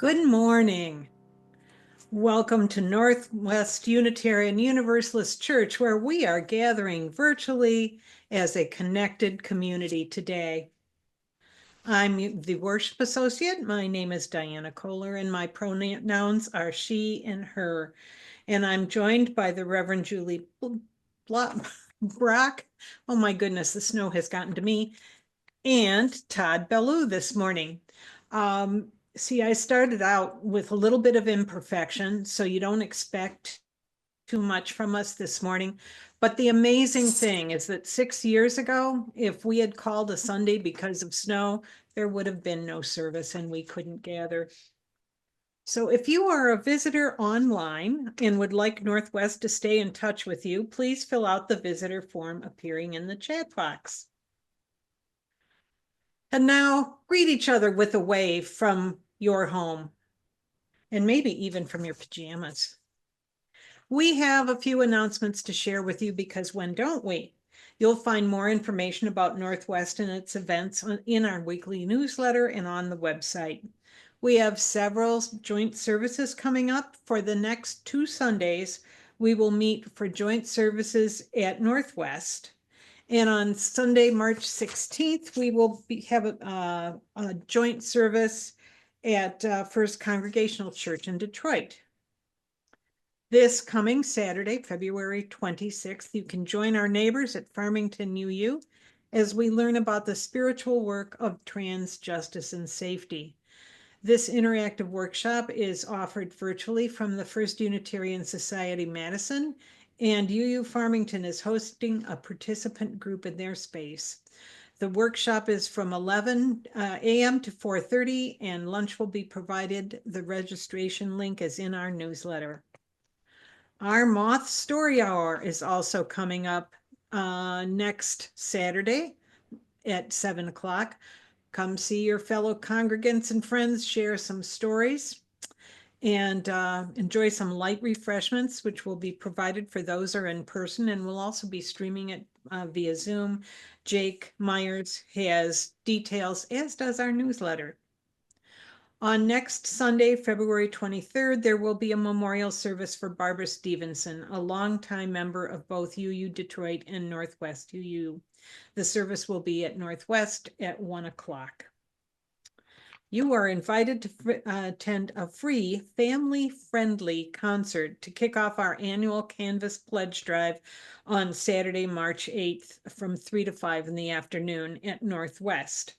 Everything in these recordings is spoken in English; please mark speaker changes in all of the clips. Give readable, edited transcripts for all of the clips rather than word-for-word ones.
Speaker 1: Good morning. Welcome to Northwest Unitarian Universalist Church, where we are gathering virtually as a connected community today. I'm the worship associate. My name is Diana Kohler, and my pronouns are she and her. And I'm joined by the Reverend Julie Brock. Oh my goodness, the snow has gotten to me. And Todd Bellew this morning. See, I started out with a little bit of imperfection, so you don't expect too much from us this morning. But the amazing thing is that 6 years ago, if we had called a Sunday because of snow, there would have been no service and we couldn't gather. So if you are a visitor online and would like Northwest to stay in touch with you, please fill out the visitor form appearing in the chat box. And now greet each other with a wave from your home and maybe even from your pajamas. We have a few announcements to share with you because when don't we? You'll find more information about Northwest and its events in our weekly newsletter and on the website. We have several joint services coming up. For the next 2 Sundays, we will meet for joint services at Northwest. And on Sunday, March 16th, we will have a joint service at First Congregational Church in Detroit. This coming Saturday, February 26th, you can join our neighbors at Farmington UU as we learn about the spiritual work of trans justice and safety. This interactive workshop is offered virtually from the First Unitarian Society Madison, and UU Farmington is hosting a participant group in their space. The workshop is from 11 a.m. to 4:30, and lunch will be provided. The registration link is in our newsletter. Our Moth Story Hour is also coming up next Saturday at 7 o'clock. Come see your fellow congregants and friends, share some stories, and enjoy some light refreshments, which will be provided for those who are in person, and we'll also be streaming it via Zoom. Jake Myers has details, as does our newsletter. On next Sunday, February 23rd, there will be a memorial service for Barbara Stevenson, a longtime member of both UU Detroit and Northwest UU. The service will be at Northwest at 1 o'clock. You are invited to attend a free family-friendly concert to kick off our annual Canvas Pledge Drive on Saturday, March 8th from 3 to 5 in the afternoon at Northwest.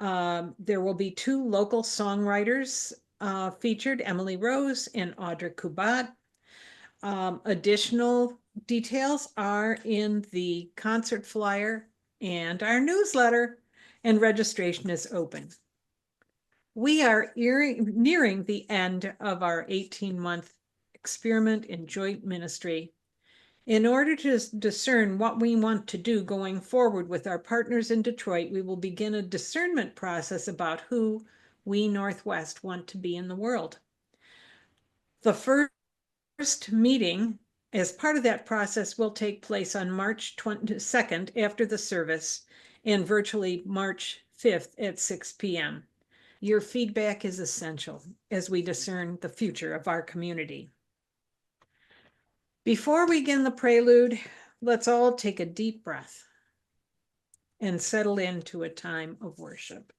Speaker 1: There will be 2 local songwriters featured, Emily Rose and Audra Kubat. Additional details are in the concert flyer and our newsletter, and registration is open. We are nearing the end of our 18-month experiment in joint ministry. In order to discern what we want to do going forward with our partners in Detroit, we will begin a discernment process about who we Northwest want to be in the world. The first meeting as part of that process will take place on March 22nd after the service, and virtually March 5th at 6 p.m. Your feedback is essential as we discern the future of our community. Before we begin the prelude, let's all take a deep breath and settle into a time of worship.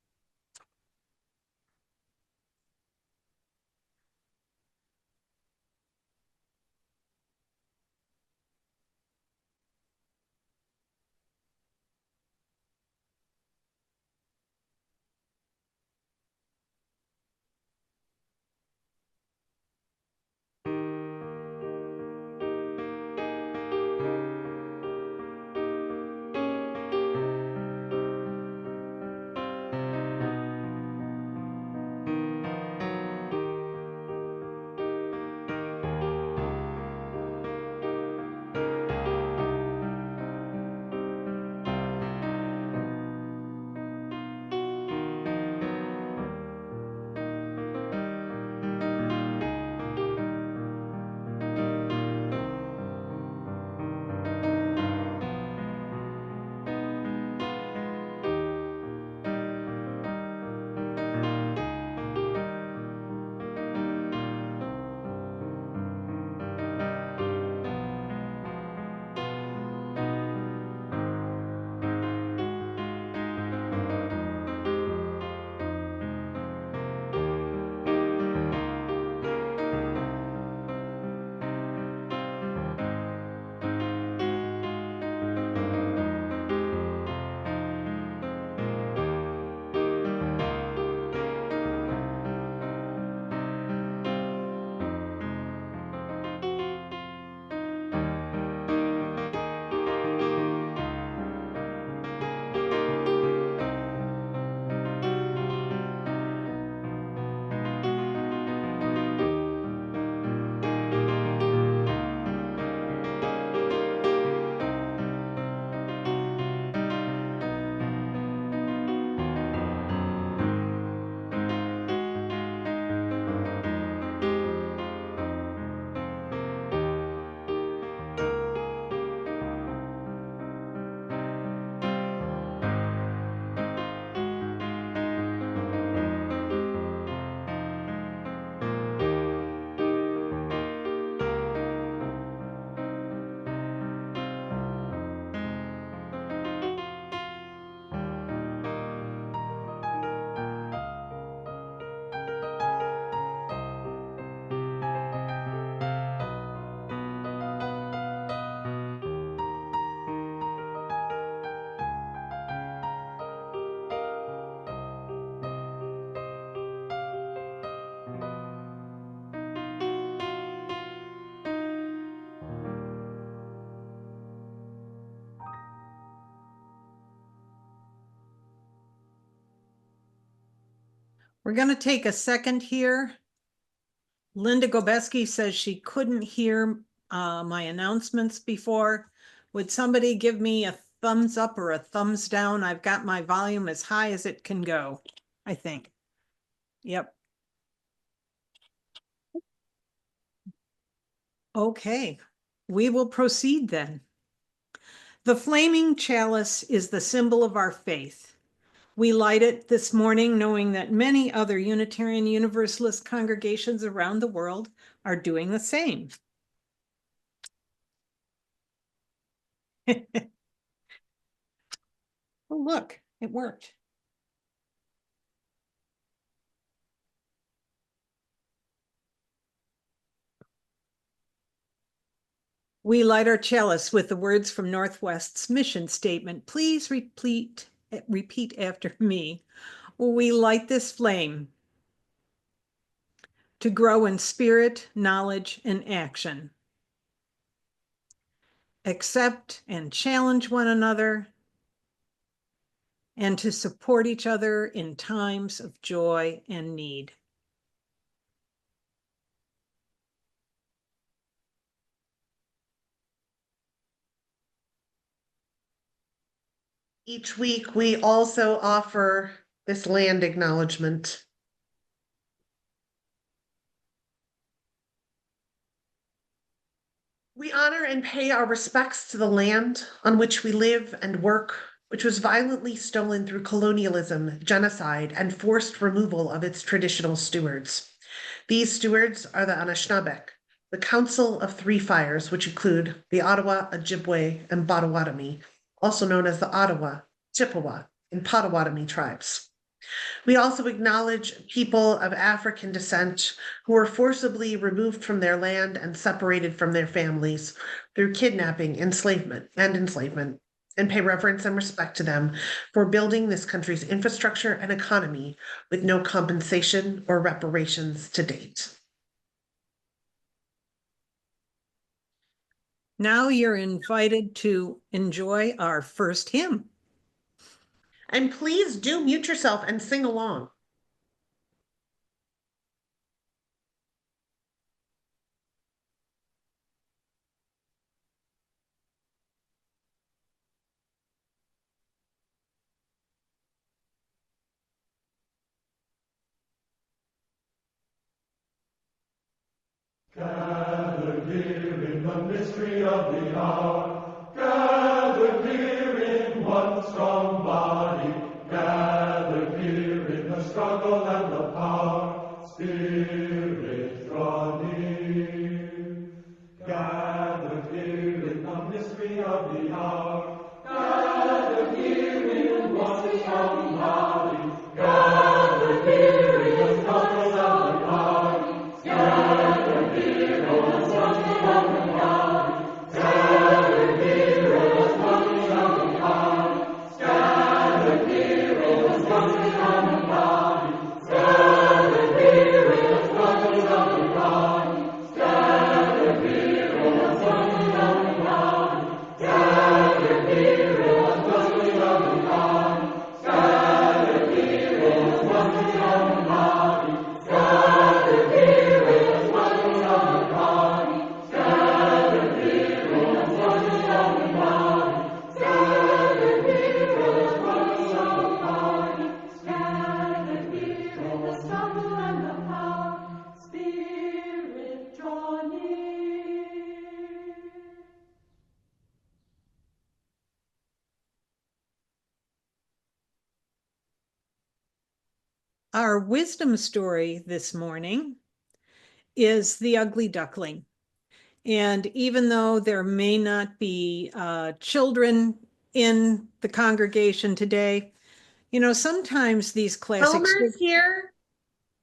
Speaker 1: We're going to take a second here. Linda Gobeski says she couldn't hear my announcements before. Would somebody give me a thumbs up or a thumbs down? I've got my volume as high as it can go, I think. Yep. Okay, we will proceed then. The flaming chalice is the symbol of our faith. We light it this morning knowing that many other Unitarian Universalist congregations around the world are doing the same. Oh, look, it worked. We light our chalice with the words from Northwest's mission statement. Please repeat after me. We light this flame to grow in spirit, knowledge, and action. Accept and challenge one another, and to support each other in times of joy and need.
Speaker 2: Each week, we also offer this land acknowledgement. We honor and pay our respects to the land on which we live and work, which was violently stolen through colonialism, genocide, and forced removal of its traditional stewards. These stewards are the Anishinaabeg, the Council of Three Fires, which include the Ottawa, Ojibwe, and Potawatomi, also known as the Ottawa, Chippewa, and Potawatomi tribes. We also acknowledge people of African descent who were forcibly removed from their land and separated from their families through kidnapping, enslavement, and pay reverence and respect to them for building this country's infrastructure and economy with no compensation or reparations to date.
Speaker 1: Now you're invited to enjoy our first hymn.
Speaker 2: And please do mute yourself and sing along.
Speaker 3: Gathered here in the mystery of the hour, gathered here in one strong body, gathered here in the struggle and the power, Spirit draw near. Gathered here in the mystery of the hour, gathered here in one strong body, gathered here in the struggle and the power, gathered here in the struggle and the power, gathered here in the struggle and the power, gathered here in the struggle and the power, gathered here in the struggle and the power, gathered here in the struggle and the power, gathered here in the struggle and the power, gathered here in the struggle and the power, gathered here in the struggle and the power, gathered here in the struggle and the power, gathered here in the struggle and the power, gathered here in the struggle and the power, Spirit draw near.
Speaker 1: Our wisdom story this morning is The Ugly Duckling. And even though there may not be children in the congregation today, you know, sometimes these classic
Speaker 2: Elmer's here.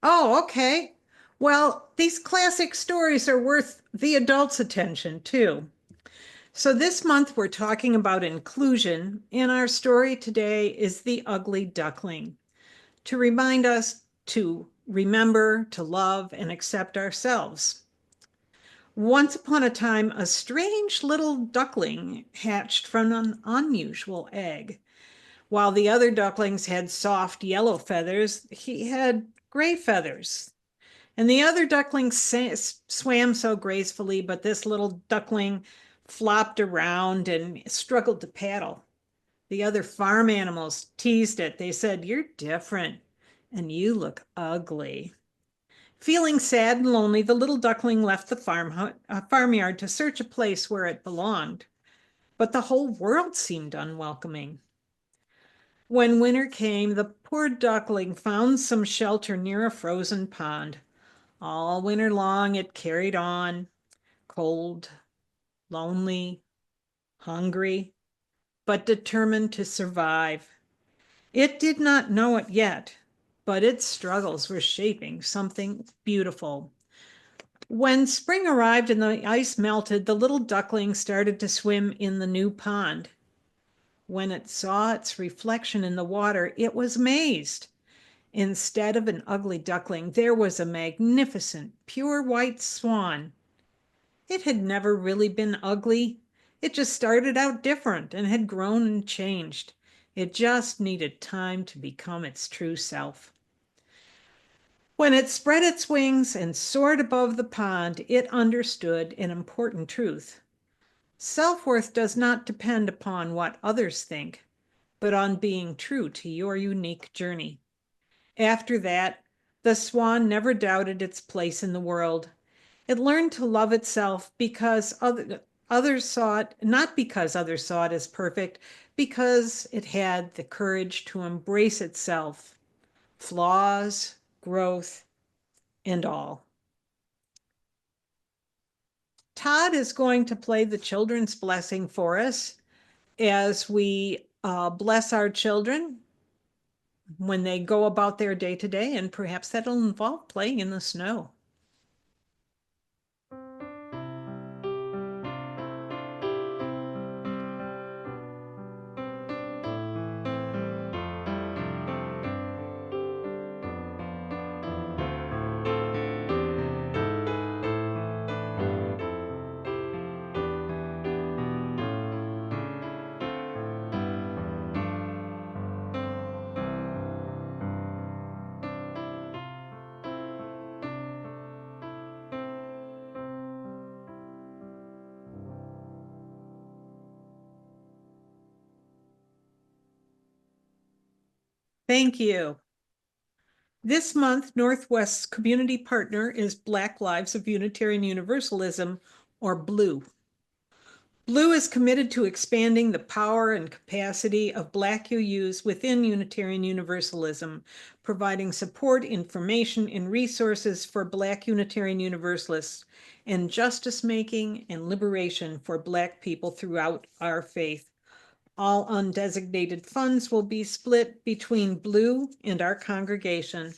Speaker 1: Oh, okay. Well, these classic stories are worth the adults' attention too. So this month we're talking about inclusion, and our story today is The Ugly Duckling, to remind us to remember, to love, and accept ourselves. Once upon a time, a strange little duckling hatched from an unusual egg. While the other ducklings had soft yellow feathers, he had gray feathers. And the other ducklings swam so gracefully, but this little duckling flopped around and struggled to paddle. The other farm animals teased it. They said, "You're different and you look ugly." Feeling sad and lonely, the little duckling left the farmyard to search a place where it belonged. But the whole world seemed unwelcoming. When winter came, the poor duckling found some shelter near a frozen pond. All winter long, it carried on, cold, lonely, hungry, but determined to survive. It did not know it yet, but its struggles were shaping something beautiful. When spring arrived and the ice melted, the little duckling started to swim in the new pond. When it saw its reflection in the water, it was amazed. Instead of an ugly duckling, there was a magnificent, pure white swan. It had never really been ugly. It just started out different and had grown and changed. It just needed time to become its true self. When it spread its wings and soared above the pond, it understood an important truth. Self-worth does not depend upon what others think, but on being true to your unique journey. After that, the swan never doubted its place in the world. It learned to love itself because others saw it, not because others saw it as perfect, because it had the courage to embrace itself, flaws, growth, and all. Todd is going to play the children's blessing for us as we bless our children when they go about their day to day, and perhaps that'll involve playing in the snow. Thank you. This month, Northwest's community partner is Black Lives of Unitarian Universalism, or BLUE. BLUE is committed to expanding the power and capacity of Black UUs within Unitarian Universalism, providing support, information, and resources for Black Unitarian Universalists, and justice making and liberation for Black people throughout our faith. All undesignated funds will be split between Blue and our congregation.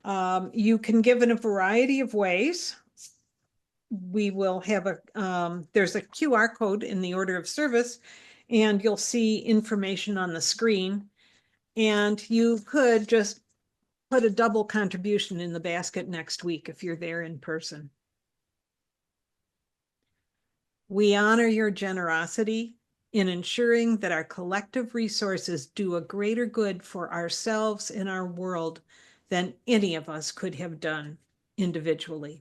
Speaker 1: You can give in a variety of ways. We will have there's a QR code in the order of service, and you'll see information on the screen. And you could just put a double contribution in the basket next week if you're there in person. We honor your generosity in ensuring that our collective resources do a greater good for ourselves and our world than any of us could have done individually.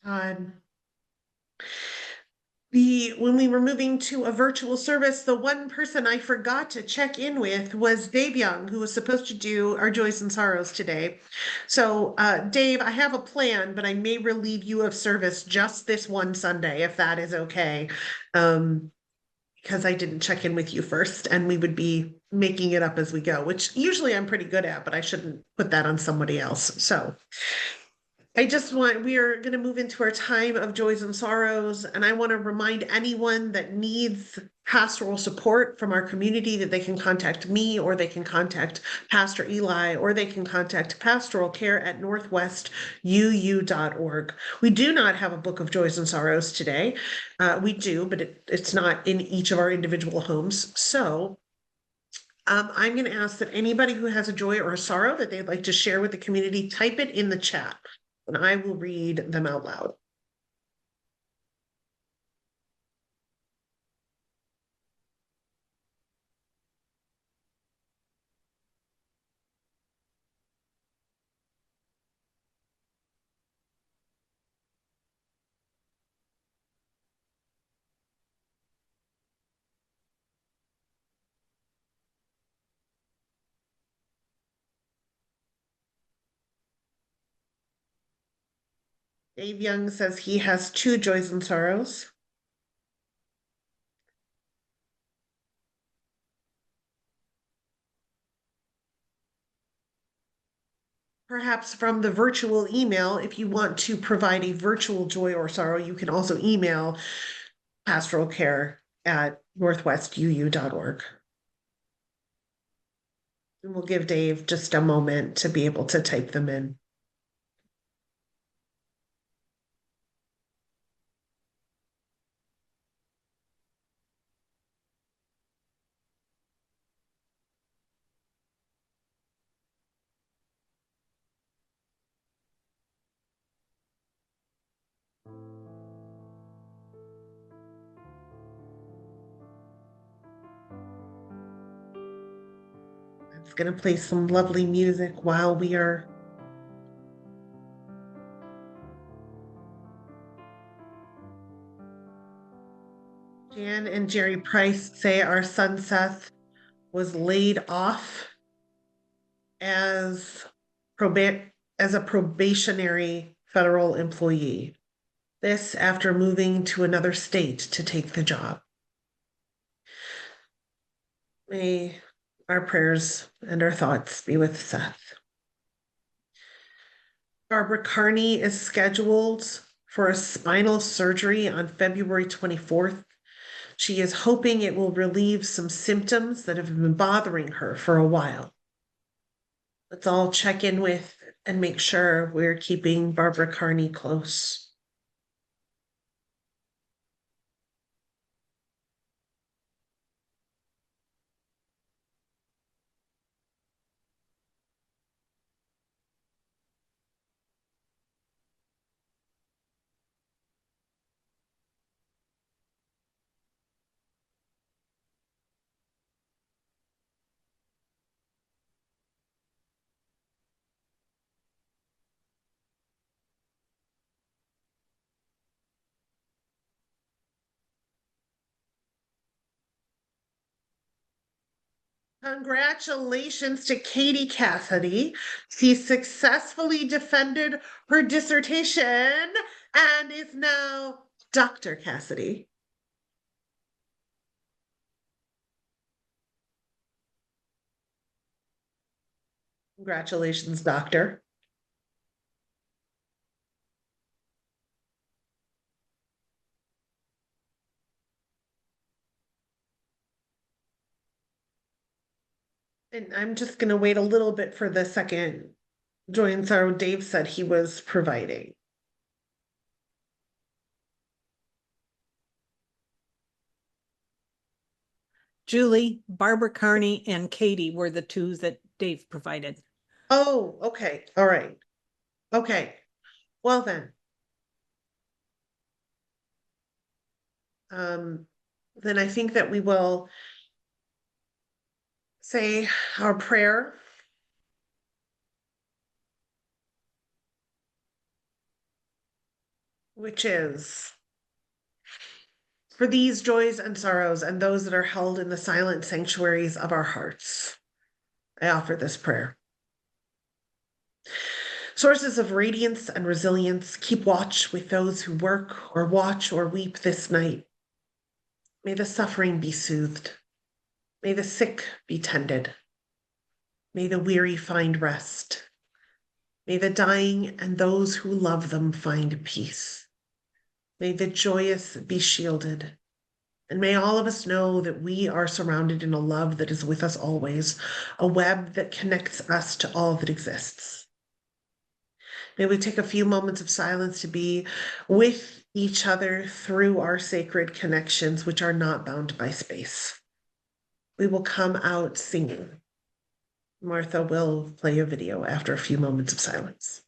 Speaker 2: Um, when we were moving to a virtual service, the one person I forgot to check in with was Dave Young, who was supposed to do our Joys and Sorrows today. So, Dave, I have a plan, but I may relieve you of service just this one Sunday, if that is okay. Because I didn't check in with you first, and we would be making it up as we go, which usually I'm pretty good at, but I shouldn't put that on somebody else. So we are going to move into our time of joys and sorrows. And I want to remind anyone that needs pastoral support from our community that they can contact me, or they can contact Pastor Eli, or they can contact pastoral care at northwestuu.org. We do not have a book of joys and sorrows today. We do, but it's not in each of our individual homes. So I'm going to ask that anybody who has a joy or a sorrow that they'd like to share with the community, type it in the chat, and I will read them out loud. Dave Young says he has 2 joys and sorrows. Perhaps from the virtual email, if you want to provide a virtual joy or sorrow, you can also email pastoral care at northwestuu.org. And we'll give Dave just a moment to be able to type them in. It's going to play some lovely music while we are Jan and Jerry Price say our son Seth was laid off as a probationary federal employee. This after moving to another state to take the job. May our prayers and our thoughts be with Seth. Barbara Carney is scheduled for a spinal surgery on February 24th. She is hoping it will relieve some symptoms that have been bothering her for a while. Let's all check in with and make sure we're keeping Barbara Carney close. Congratulations to Katie Cassidy. She successfully defended her dissertation and is now Dr. Cassidy. Congratulations, Doctor. And I'm just going to wait a little bit for the second joy and sorrow Dave said he was providing.
Speaker 1: Julie, Barbara Carney, and Katie were the 2 that Dave provided.
Speaker 2: Oh, okay. All right. Okay. Well then. Then I think that we will say our prayer. which is, for these joys and sorrows and those that are held in the silent sanctuaries of our hearts, I offer this prayer. Sources of radiance and resilience, keep watch with those who work or watch or weep this night. May the suffering be soothed. May the sick be tended. May the weary find rest. May the dying and those who love them find peace. May the joyous be shielded. And may all of us know that we are surrounded in a love that is with us always, a web that connects us to all that exists. May we take a few moments of silence to be with each other through our sacred connections, which are not bound by space. We will come out singing. Martha will play a video after a few moments of silence.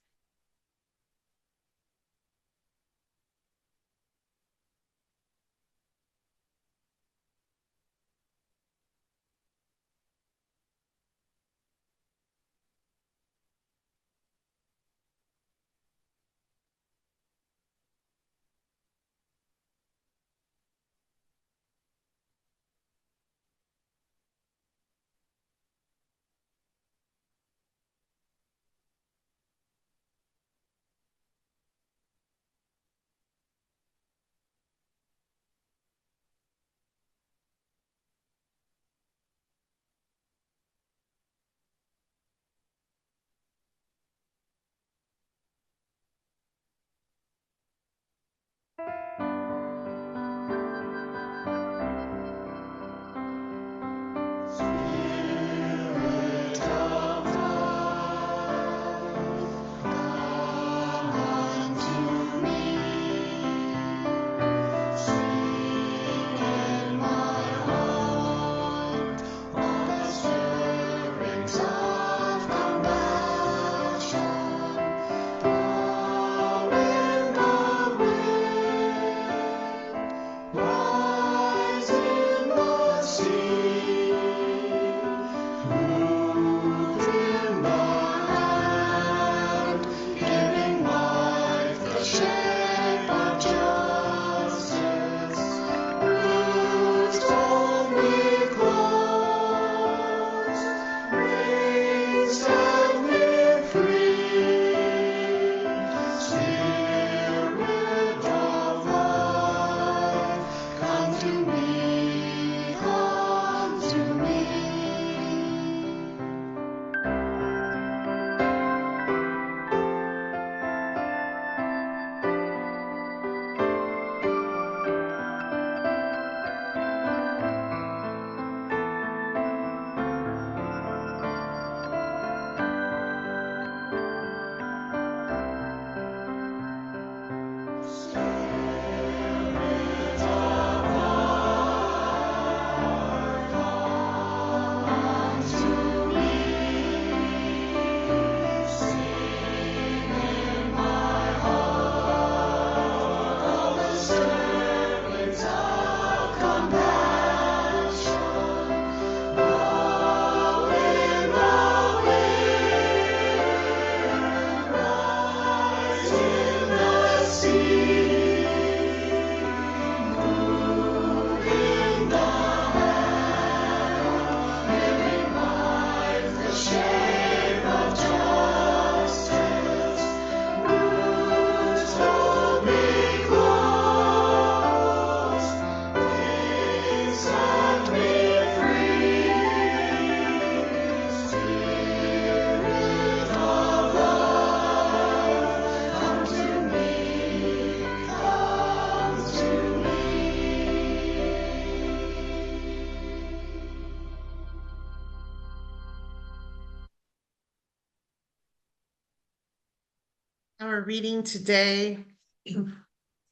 Speaker 2: Our reading today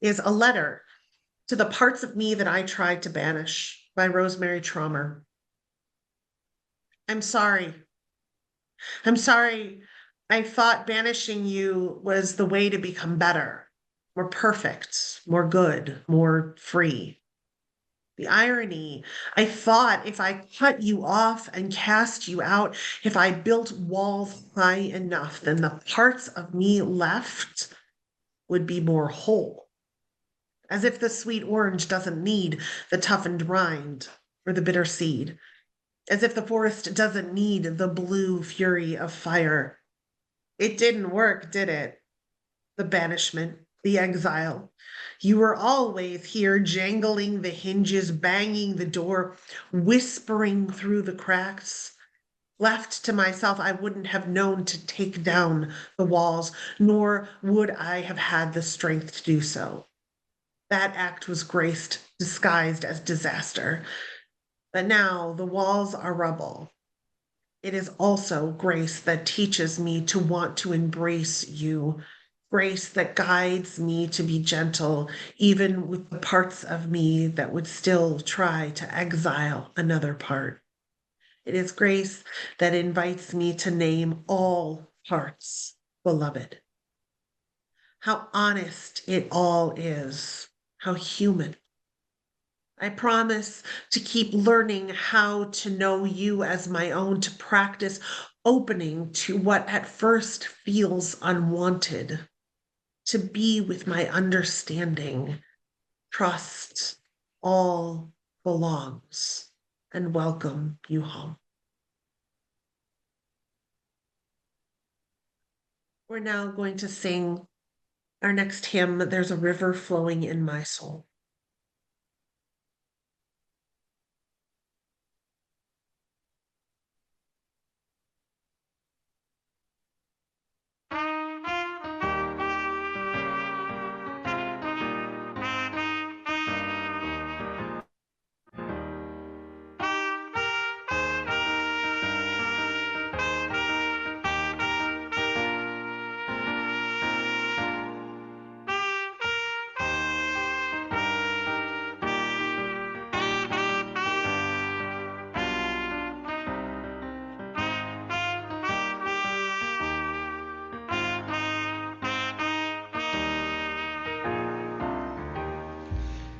Speaker 2: is A Letter to the Parts of Me That I Tried to Banish by Rosemary Trommer. I'm sorry. I'm sorry. I thought banishing you was the way to become better, more perfect, more good, more free. The irony, I thought if I cut you off and cast you out, if I built walls high enough, then the parts of me left would be more whole. as if the sweet orange doesn't need the toughened rind or the bitter seed, as if the forest doesn't need the blue fury of fire. It didn't work, did it? The banishment, the exile. You were always here, jangling the hinges, banging the door, whispering through the cracks. Left to myself, I wouldn't have known to take down the walls, nor would I have had the strength to do so. That act was graced, disguised as disaster. But now the walls are rubble. It is also grace that teaches me to want to embrace you, grace that guides me to be gentle, even with the parts of me that would still try to exile another part. It is grace that invites me to name all parts beloved. How honest it all is, how human. I promise to keep learning how to know you as my own, to practice opening to what at first feels unwanted, to be with my understanding, trust all belongs, and welcome you home. We're now going to sing our next hymn, There's a River Flowing in My Soul.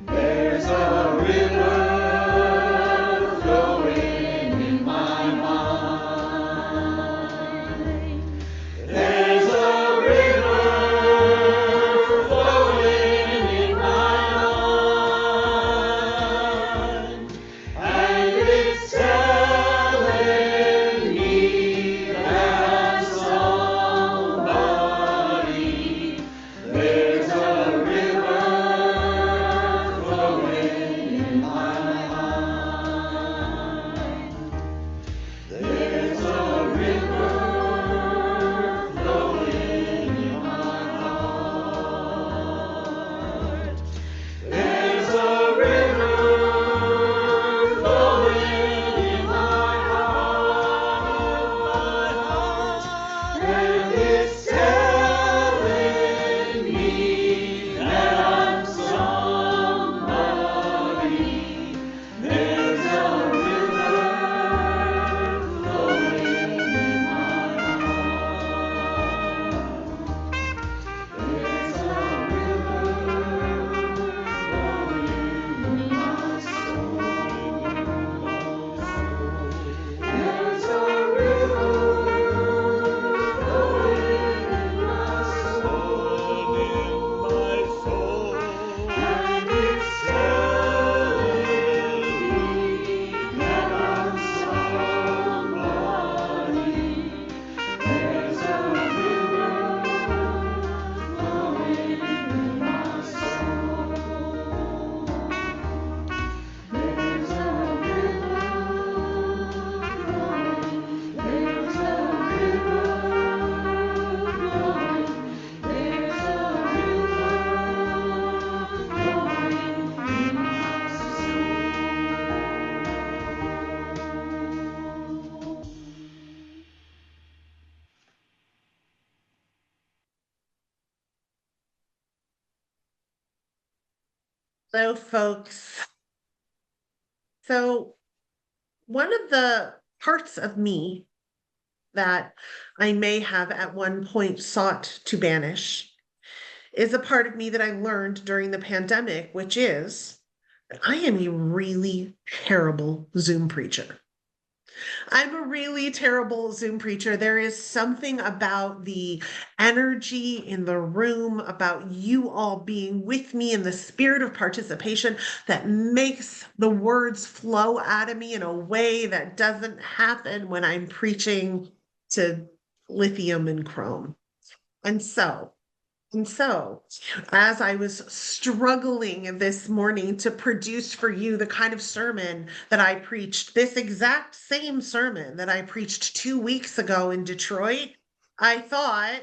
Speaker 3: There's a river flowing in my mind. There's a river flowing in my mind, and it's telling me that somebody, there's a river flowing in my mind. There's a river flowing in my heart. There's a river flowing in my heart, and it's telling me that I'm somebody. There's a river flowing in my heart. There's a river flowing in my soul. There's a river flowing in my soul, and it's telling me that I'm somebody. There's a river flowing in my soul. There's a river flowing. There's a river flowing. There's a river flowing in my soul.
Speaker 2: Hello, folks. So, one of the parts of me that I may have at one point sought to banish is a part of me that I learned during the pandemic, which is that I am a really terrible Zoom preacher. I'm a really terrible Zoom preacher. There is something about the energy in the room, about you all being with me in the spirit of participation that makes the words flow out of me in a way that doesn't happen when I'm preaching to lithium and chrome. And so, as I was struggling this morning to produce for you the kind of sermon that I preached, this exact same sermon that I preached 2 weeks ago in Detroit, I thought,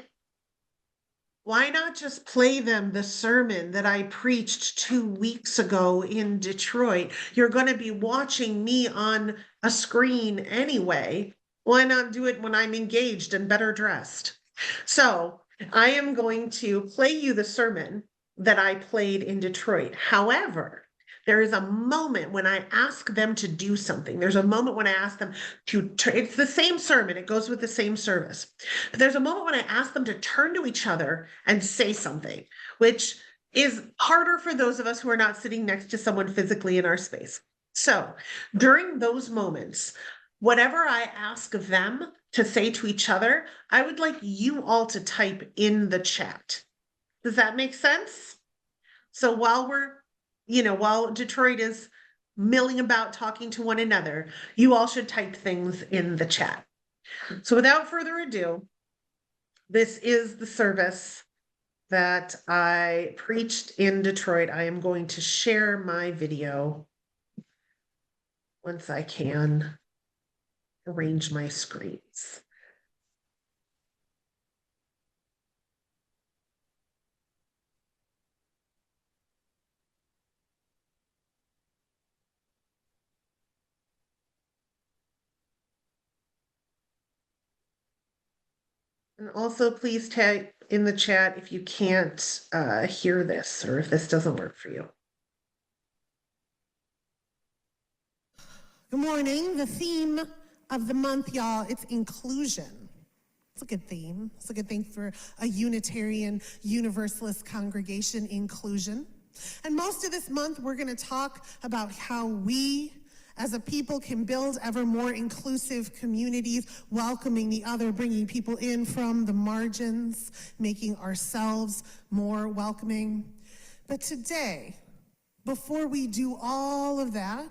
Speaker 2: why not just play them the sermon that I preached 2 weeks ago in Detroit? You're going to be watching me on a screen anyway. Why not do it when I'm engaged and better dressed? So I am going to play you the sermon that I played in Detroit. However, there is a moment when I ask them to do something. There's a moment when I ask them it's the same sermon, it goes with the same service. But there's a moment when I ask them to turn to each other and say something, which is harder for those of us who are not sitting next to someone physically in our space. So during those moments, whatever I ask of them to say to each other, I would like you all to type in the chat. Does that make sense? So while Detroit is milling about talking to one another, you all should type things in the chat. So without further ado, this is the service that I preached in Detroit. I am going to share my video once I can arrange my screens. And also please type in the chat if you can't hear this or if this doesn't work for you.
Speaker 4: Good morning. The theme of the month, y'all, it's inclusion. It's a good theme. It's a good thing for a Unitarian Universalist congregation, inclusion. And most of this month, we're going to talk about how we as a people can build ever more inclusive communities, welcoming the other, bringing people in from the margins, making ourselves more welcoming. But today, before we do all of that,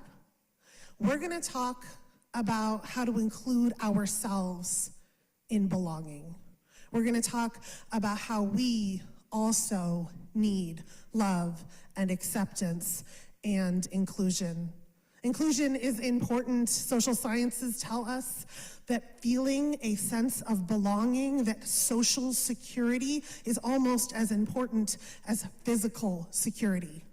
Speaker 4: we're going to talk about how to include ourselves in belonging. We're going to talk about how we also need love and acceptance and inclusion. Inclusion is important. Social sciences tell us that feeling a sense of belonging, that social security is almost as important as physical security.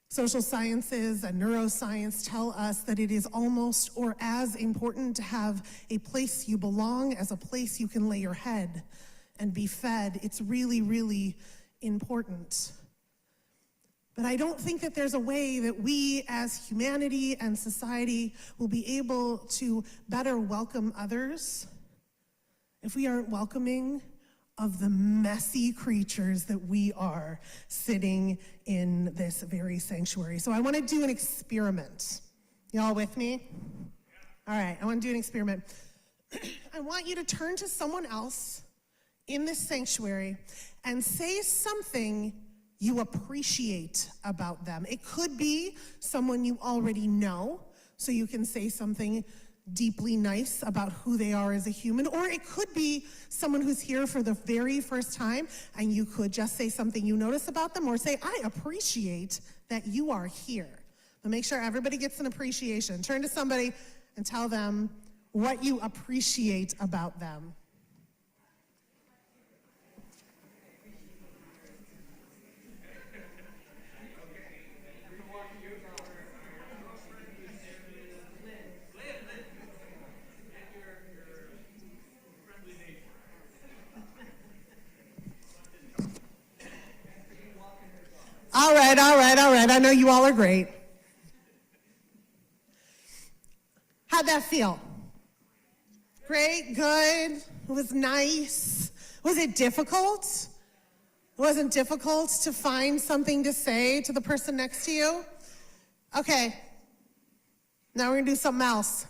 Speaker 4: Social sciences and neuroscience tell us that it is almost or as important to have a place you belong as a place you can lay your head and be fed. It's really, really important. But I don't think that there's a way that we as humanity and society will be able to better welcome others if we aren't welcoming of the messy creatures that we are sitting in this very sanctuary. So I want to do an experiment. Y'all with me? All right, I want to do an experiment. I want you to turn to someone else in this sanctuary and say something you appreciate about them. It could be someone you already know, so you can say something deeply nice about who they are as a human, or it could be someone who's here for the very first time, and you could just say something you notice about them, or say, I appreciate that you are here. But make sure everybody gets an appreciation. Turn to somebody and tell them what you appreciate about them. All right. I know you all are great. How'd that feel? Great, good. It was nice. Was it difficult? It wasn't difficult to find something to say to the person next to you? Okay. Now we're gonna do something else.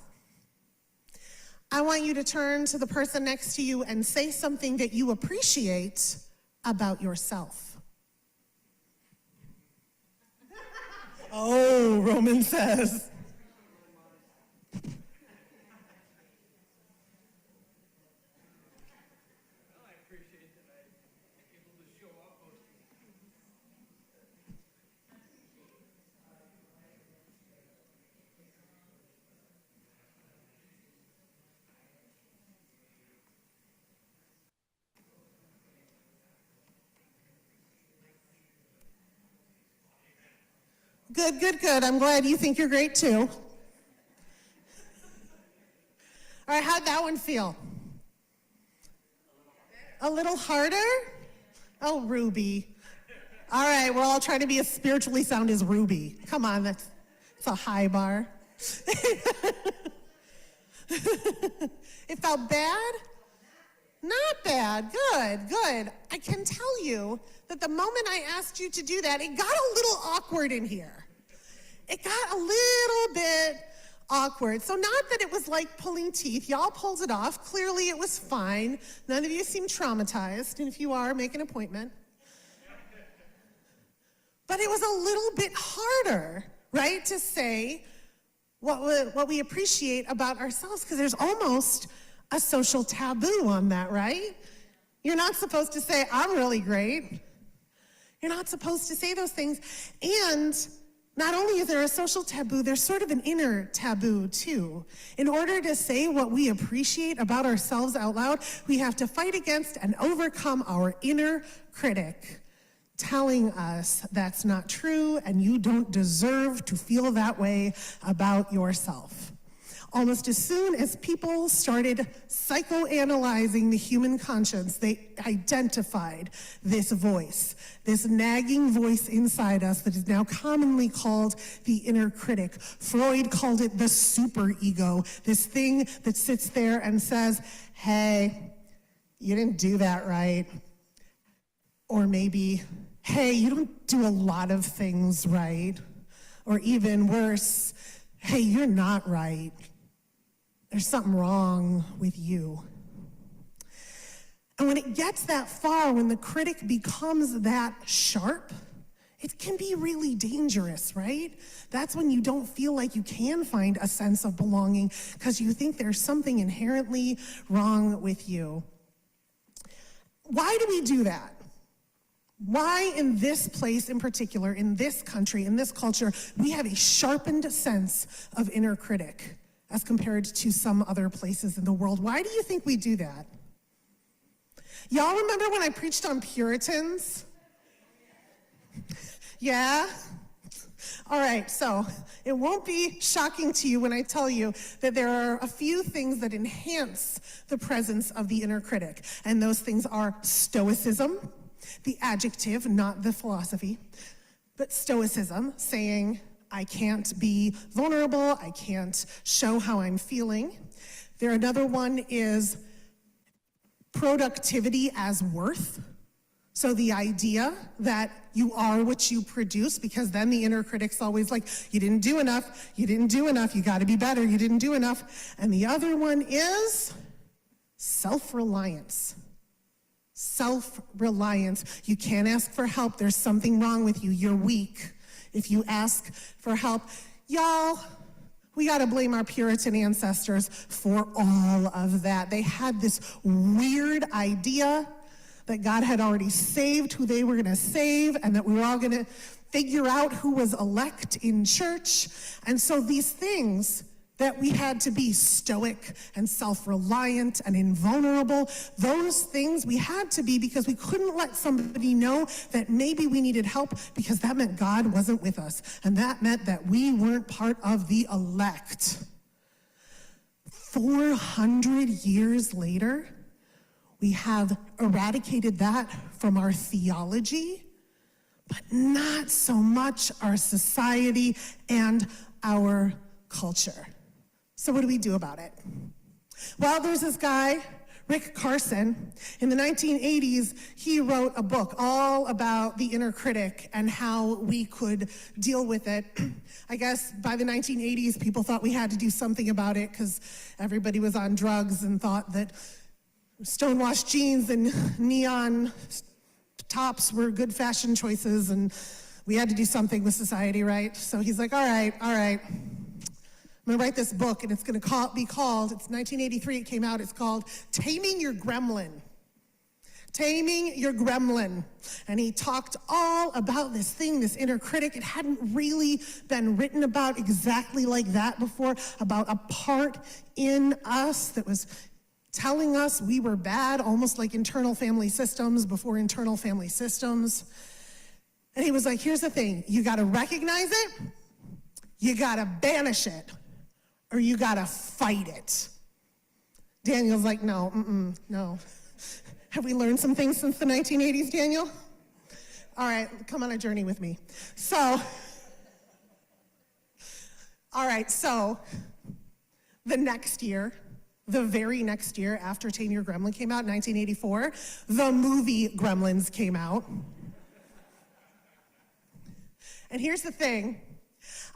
Speaker 4: I want you to turn to the person next to you and say something that you appreciate about yourself. Oh, Roman says. Good, good, good. I'm glad you think you're great too. All right, how'd that one feel? A little harder? Oh, Ruby. All right, well, I'll try to be as spiritually sound as Ruby. Come on, that's a high bar. It felt bad? Not bad. Good, good. I can tell you that the moment I asked you to do that, it got a little awkward in here. It got a little bit awkward. So not that it was like pulling teeth. Y'all pulled it off. Clearly it was fine. None of you seem traumatized. And if you are, make an appointment. But it was a little bit harder, right, to say what we appreciate about ourselves, because there's almost a social taboo on that, right? You're not supposed to say, I'm really great. You're not supposed to say those things. And not only is there a social taboo, there's sort of an inner taboo too. In order to say what we appreciate about ourselves out loud, we have to fight against and overcome our inner critic, telling us that's not true and you don't deserve to feel that way about yourself. Almost as soon as people started psychoanalyzing the human conscience, they identified this voice, this nagging voice inside us that is now commonly called the inner critic. Freud called it the superego, this thing that sits there and says, hey, you didn't do that right. Or maybe, hey, you don't do a lot of things right. Or even worse, hey, you're not right. There's something wrong with you. And when it gets that far, when the critic becomes that sharp, it can be really dangerous, right? That's when you don't feel like you can find a sense of belonging because you think there's something inherently wrong with you. Why do we do that? Why in this place in particular, in this country, in this culture, we have a sharpened sense of inner critic as compared to some other places in the world? Why do you think we do that? Y'all remember when I preached on Puritans? Yeah? All right, so it won't be shocking to you when I tell you that there are a few things that enhance the presence of the inner critic, and those things are stoicism, the adjective, not the philosophy, but stoicism, saying, I can't be vulnerable, I can't show how I'm feeling. Another one is productivity as worth. So the idea that you are what you produce, because then the inner critic's always like, you didn't do enough, you didn't do enough, you gotta be better, you didn't do enough. And the other one is self-reliance. Self-reliance. You can't ask for help, there's something wrong with you, you're weak. If you ask for help, y'all, we gotta blame our Puritan ancestors for all of that. They had this weird idea that God had already saved who they were gonna save, and that we were all gonna figure out who was elect in church. And so these things that we had to be stoic and self-reliant and invulnerable, those things we had to be because we couldn't let somebody know that maybe we needed help, because that meant God wasn't with us. And that meant that we weren't part of the elect. 400 years later, we have eradicated that from our theology, but not so much our society and our culture. So what do we do about it? Well, there's this guy, Rick Carson, in the 1980s, he wrote a book all about the inner critic and how we could deal with it. I guess by the 1980s, people thought we had to do something about it because everybody was on drugs and thought that stonewashed jeans and neon tops were good fashion choices, and we had to do something with society, right? So he's like, all right. I'm gonna write this book, and it's gonna be called, it's 1983 it came out, it's called Taming Your Gremlin. Taming Your Gremlin. And he talked all about this thing, this inner critic. It hadn't really been written about exactly like that before, about a part in us that was telling us we were bad, almost like internal family systems before internal family systems. And he was like, here's the thing, you gotta recognize it, you gotta banish it, or you gotta fight it. Daniel's like, no. Have we learned some things since the 1980s, Daniel? All right, come on a journey with me. So the next year, the very next year after Tame Your Gremlin came out, 1984, the movie Gremlins came out. And here's the thing,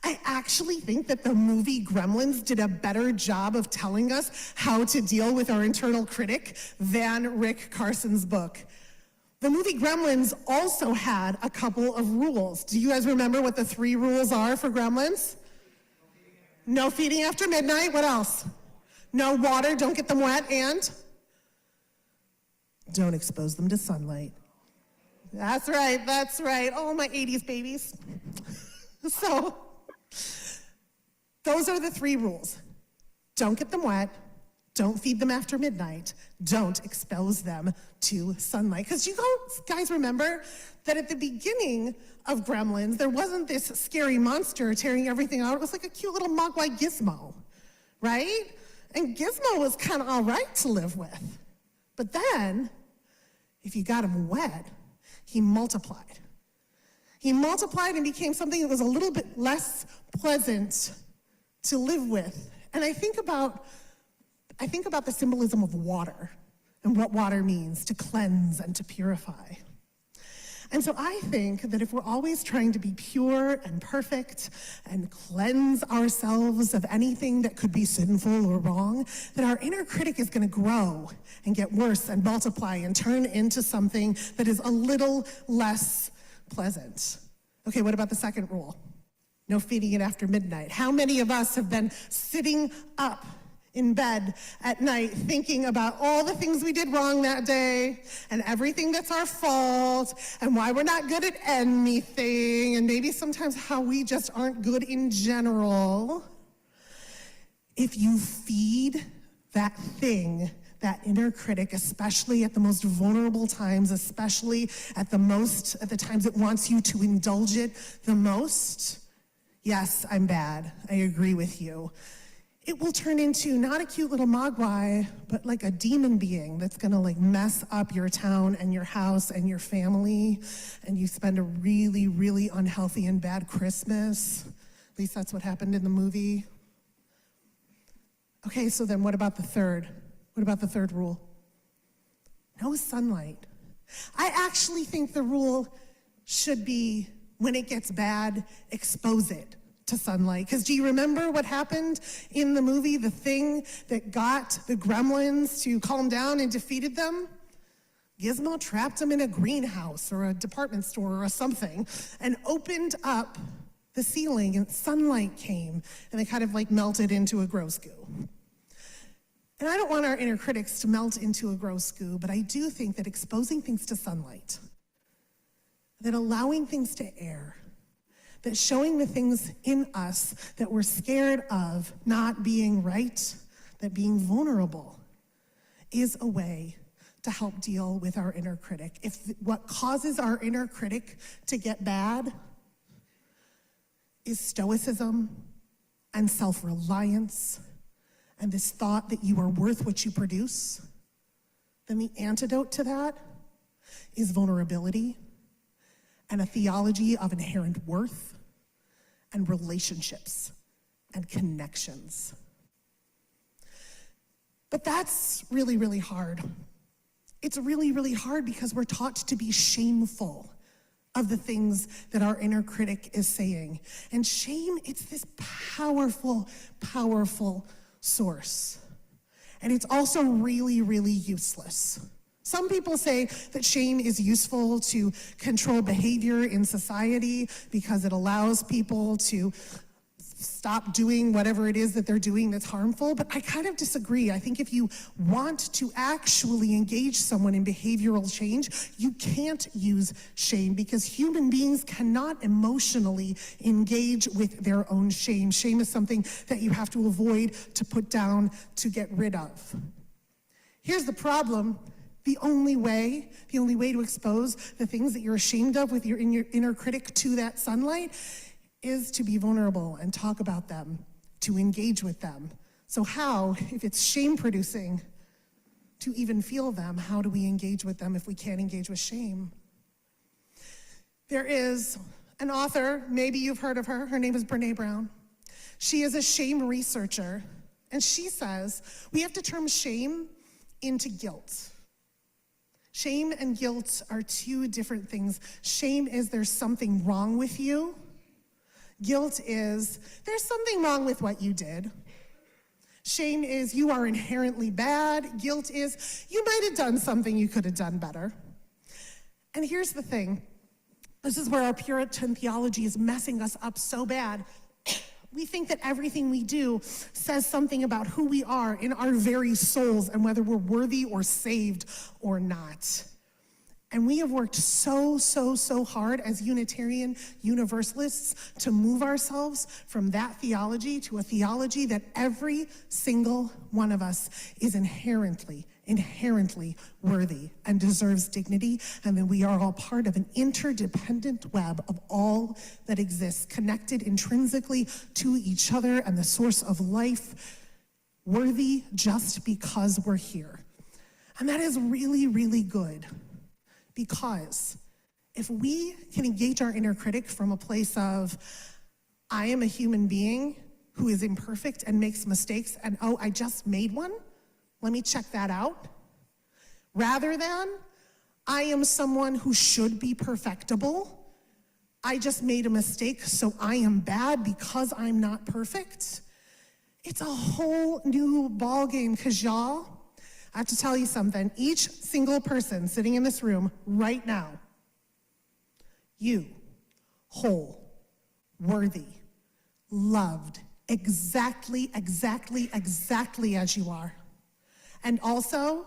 Speaker 4: I actually think that the movie Gremlins did a better job of telling us how to deal with our internal critic than Rick Carson's book. The movie Gremlins also had a couple of rules. Do you guys remember what the 3 rules are for Gremlins? No feeding after midnight. What else? No water, don't get them wet, and don't expose them to sunlight. That's right. Oh, my 80s babies. So, those are the 3 rules. Don't get them wet, don't feed them after midnight, don't expose them to sunlight. Because you guys remember that at the beginning of Gremlins, there wasn't this scary monster tearing everything out. It was like a cute little mogwai Gizmo, right? And Gizmo was kind of all right to live with. But then, if you got him wet, he multiplied. He multiplied and became something that was a little bit less pleasant to live with. And I think about the symbolism of water and what water means to cleanse and to purify. And so I think that if we're always trying to be pure and perfect and cleanse ourselves of anything that could be sinful or wrong, that our inner critic is going to grow and get worse and multiply and turn into something that is a little less pleasant. Okay, what about the second rule? No feeding it after midnight. How many of us have been sitting up in bed at night thinking about all the things we did wrong that day and everything that's our fault and why we're not good at anything and maybe sometimes how we just aren't good in general? If you feed that thing, that inner critic, especially at the most vulnerable times, especially at the times it wants you to indulge it the most, yes, I'm bad, I agree with you. It will turn into not a cute little mogwai, but like a demon being that's gonna like mess up your town and your house and your family, and you spend a really, really unhealthy and bad Christmas. At least that's what happened in the movie. Okay, so then what about the third? What about the third rule? No sunlight. I actually think the rule should be, when it gets bad, expose it to sunlight. Because do you remember what happened in the movie, the thing that got the gremlins to calm down and defeated them? Gizmo trapped them in a greenhouse or a department store or something and opened up the ceiling and sunlight came and they kind of like melted into a gross goo. And I don't want our inner critics to melt into a gross goo, but I do think that exposing things to sunlight, that allowing things to air, that showing the things in us that we're scared of not being right, that being vulnerable, is a way to help deal with our inner critic. If what causes our inner critic to get bad is stoicism and self-reliance and this thought that you are worth what you produce, then the antidote to that is vulnerability and a theology of inherent worth and relationships and connections. But that's really, really hard. It's really, really hard because we're taught to be shameful of the things that our inner critic is saying. And shame, it's this powerful, powerful source. And it's also really, really useless. Some people say that shame is useful to control behavior in society because it allows people to stop doing whatever it is that they're doing that's harmful, but I kind of disagree. I think if you want to actually engage someone in behavioral change, you can't use shame because human beings cannot emotionally engage with their own shame. Shame is something that you have to avoid, to put down, to get rid of. Here's the problem. The only way to expose the things that you're ashamed of with your inner critic to that sunlight is to be vulnerable and talk about them, to engage with them. So how, if it's shame-producing, to even feel them, how do we engage with them if we can't engage with shame? There is an author, maybe you've heard of her name is Brené Brown. She is a shame researcher, and she says we have to turn shame into guilt. Shame and guilt are two different things. Shame is there's something wrong with you. Guilt is, there's something wrong with what you did. Shame is, you are inherently bad. Guilt is, you might have done something you could have done better. And here's the thing. This is where our Puritan theology is messing us up so bad. We think that everything we do says something about who we are in our very souls and whether we're worthy or saved or not. And we have worked so hard as Unitarian Universalists to move ourselves from that theology to a theology that every single one of us is inherently worthy and deserves dignity, and that we are all part of an interdependent web of all that exists, connected intrinsically to each other and the source of life, worthy just because we're here. And that is really, really good. Because if we can engage our inner critic from a place of, I am a human being who is imperfect and makes mistakes, and oh, I just made one, let me check that out, rather than, I am someone who should be perfectible, I just made a mistake, so I am bad because I'm not perfect. It's a whole new ballgame, because y'all, I have to tell you something. Each single person sitting in this room right now, you, whole, worthy, loved, exactly as you are. And also,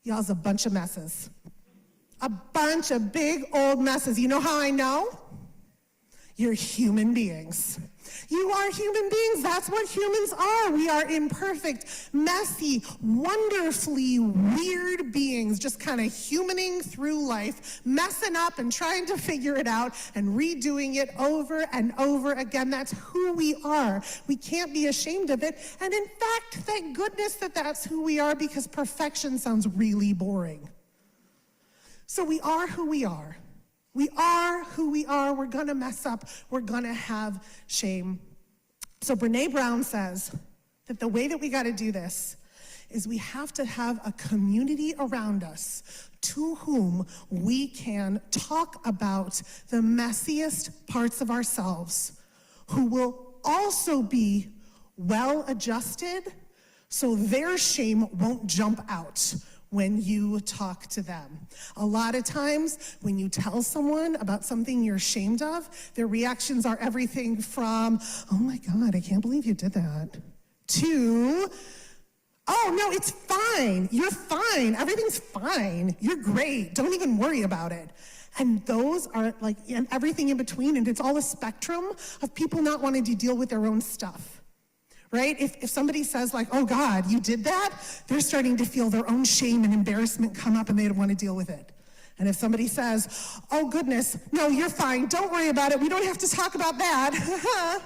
Speaker 4: y'all's a bunch of messes. A bunch of big old messes. You know how I know? You're human beings. You are human beings. That's what humans are. We are imperfect, messy, wonderfully weird beings, just kind of humaning through life, messing up and trying to figure it out and redoing it over and over again. That's who we are. We can't be ashamed of it. And in fact, thank goodness that that's who we are, because perfection sounds really boring. So we are who we are. We are who we are. We're going to mess up. We're going to have shame. So Brené Brown says that the way that we got to do this is we have to have a community around us to whom we can talk about the messiest parts of ourselves, who will also be well-adjusted so their shame won't jump out when you talk to them. A lot of times when you tell someone about something you're ashamed of, their reactions are everything from, oh my God, I can't believe you did that, to, oh no, it's fine, you're fine, everything's fine, you're great, don't even worry about it. And those are like, and everything in between, and it's all a spectrum of people not wanting to deal with their own stuff. Right? If somebody says like, oh God, you did that, they're starting to feel their own shame and embarrassment come up and they don't want to deal with it. And if somebody says, oh goodness, no, you're fine, don't worry about it, we don't have to talk about that,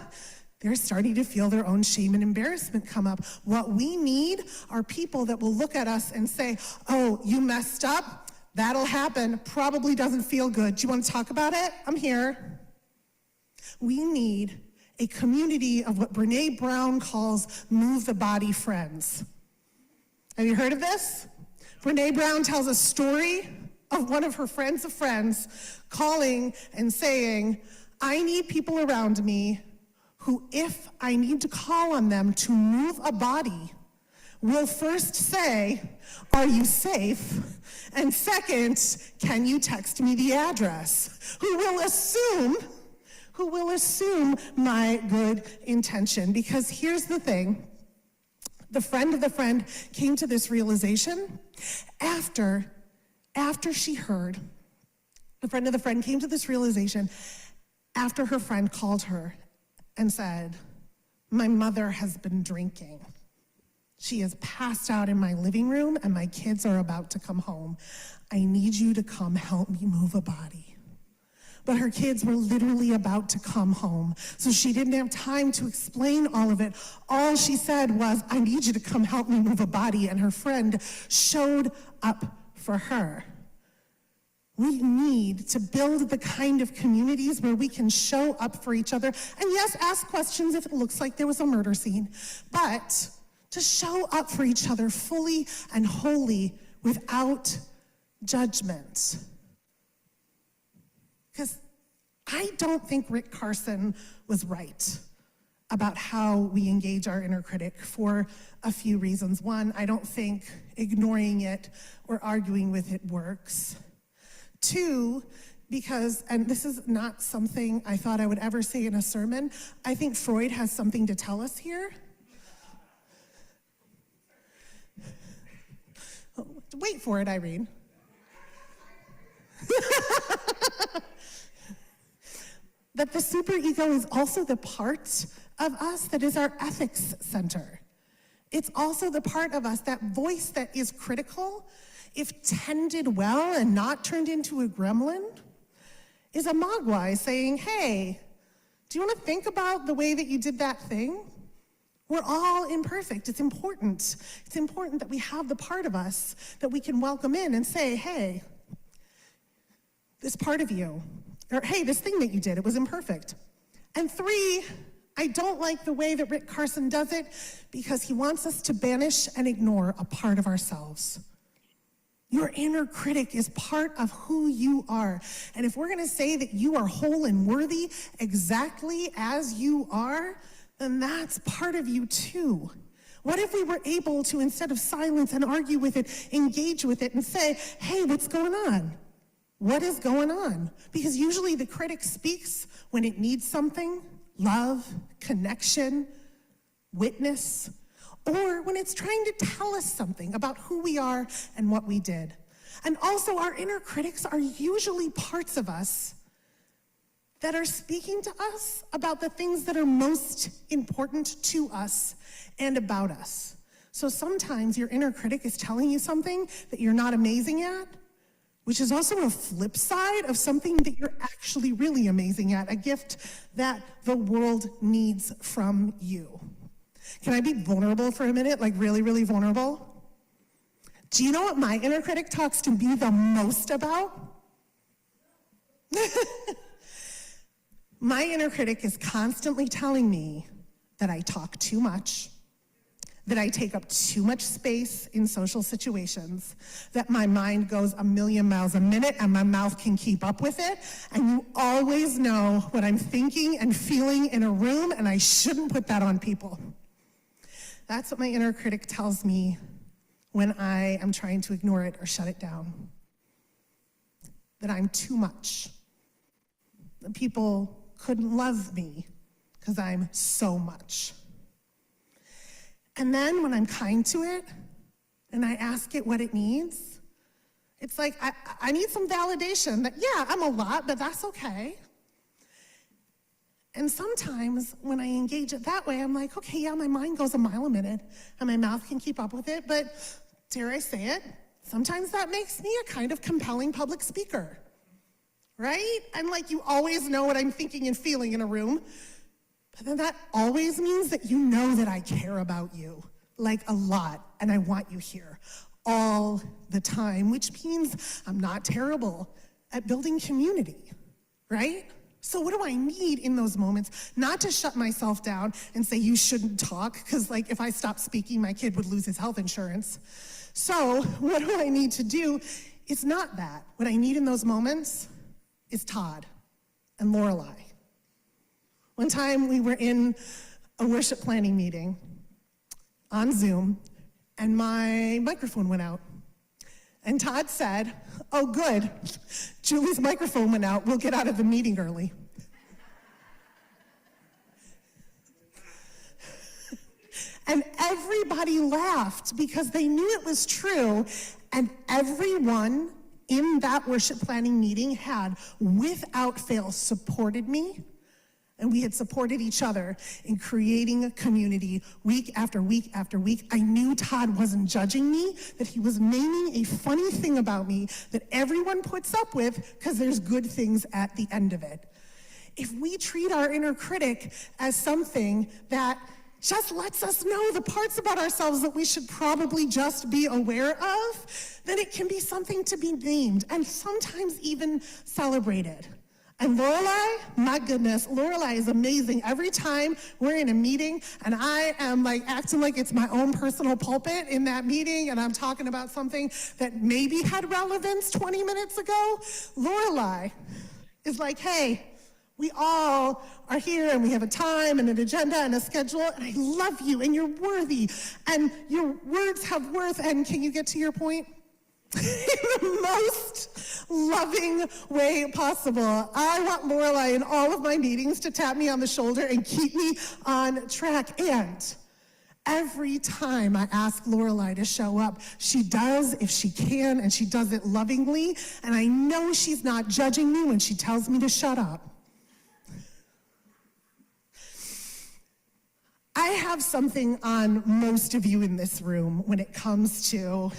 Speaker 4: they're starting to feel their own shame and embarrassment come up. What we need are people that will look at us and say, oh, you messed up, that'll happen, probably doesn't feel good. Do you want to talk about it? I'm here. We need a community of what Brené Brown calls move the body friends. Have you heard of this? Brene Brown tells a story of one of her friends of friends calling and saying, I need people around me who, if I need to call on them to move a body, will first say, are you safe? And second, can you text me the address? Who will assume my good intention. Because here's the thing, the friend of the friend came to this realization after she heard, the friend of the friend came to this realization after her friend called her and said, my mother has been drinking. She is passed out in my living room and my kids are about to come home. I need you to come help me move a body. But her kids were literally about to come home, so she didn't have time to explain all of it. All she said was, I need you to come help me move a body, and her friend showed up for her. We need to build the kind of communities where we can show up for each other, and yes, ask questions if it looks like there was a murder scene, but to show up for each other fully and wholly without judgment. Because I don't think Rick Carson was right about how we engage our inner critic for a few reasons. One, I don't think ignoring it or arguing with it works. Two, because, and this is not something I thought I would ever say in a sermon, I think Freud has something to tell us here. Wait for it, Irene. That the superego is also the part of us that is our ethics center. It's also the part of us, that voice that is critical, if tended well and not turned into a gremlin, is a mogwai saying, hey, do you want to think about the way that you did that thing? We're all imperfect. It's important. It's important that we have the part of us that we can welcome in and say, hey, this part of you, or hey, this thing that you did, it was imperfect. And three, I don't like the way that Rick Carson does it because he wants us to banish and ignore a part of ourselves. Your inner critic is part of who you are. And if we're gonna say that you are whole and worthy exactly as you are, then that's part of you too. What if we were able to, instead of silence and argue with it, engage with it and say, hey, what's going on? What is going on? Because usually the critic speaks when it needs something, love, connection, witness, or when it's trying to tell us something about who we are and what we did. And also our inner critics are usually parts of us that are speaking to us about the things that are most important to us and about us. So sometimes your inner critic is telling you something that you're not amazing at, which is also a flip side of something that you're actually really amazing at, a gift that the world needs from you. Can I be vulnerable for a minute, like really, really vulnerable? Do you know what my inner critic talks to me the most about? My inner critic is constantly telling me that I talk too much, that I take up too much space in social situations, that my mind goes a million miles a minute and my mouth can keep up with it, and you always know what I'm thinking and feeling in a room, and I shouldn't put that on people. That's what my inner critic tells me when I am trying to ignore it or shut it down. That I'm too much. That people couldn't love me because I'm so much. And then when I'm kind to it and I ask it what it needs, it's like, I need some validation that, yeah, I'm a lot, but that's okay. And sometimes when I engage it that way, I'm like, okay, yeah, my mind goes a mile a minute and my mouth can keep up with it, but dare I say it, sometimes that makes me a kind of compelling public speaker, right? And like, you always know what I'm thinking and feeling in a room, but then that always means that you know that I care about you, like a lot, and I want you here all the time, which means I'm not terrible at building community, right? So what do I need in those moments? Not to shut myself down and say, you shouldn't talk, because like if I stopped speaking, my kid would lose his health insurance. So what do I need to do? It's not that. What I need in those moments is Todd and Lorelei. One time we were in a worship planning meeting on Zoom, and my microphone went out. And Todd said, oh good, Julie's microphone went out, we'll get out of the meeting early. And everybody laughed because they knew it was true, and everyone in that worship planning meeting had, without fail, supported me. And we had supported each other in creating a community week after week after week. I knew Todd wasn't judging me, that he was naming a funny thing about me that everyone puts up with because there's good things at the end of it. If we treat our inner critic as something that just lets us know the parts about ourselves that we should probably just be aware of, then it can be something to be named and sometimes even celebrated. And Lorelei, my goodness, Lorelei is amazing. Every time we're in a meeting and I am like acting like it's my own personal pulpit in that meeting and I'm talking about something that maybe had relevance 20 minutes ago, Lorelei is like, hey, we all are here and we have a time and an agenda and a schedule, and I love you and you're worthy and your words have worth, and can you get to your point? In the most loving way possible. I want Lorelei in all of my meetings to tap me on the shoulder and keep me on track. And every time I ask Lorelei to show up, she does if she can, and she does it lovingly. And I know she's not judging me when she tells me to shut up. I have something on most of you in this room when it comes to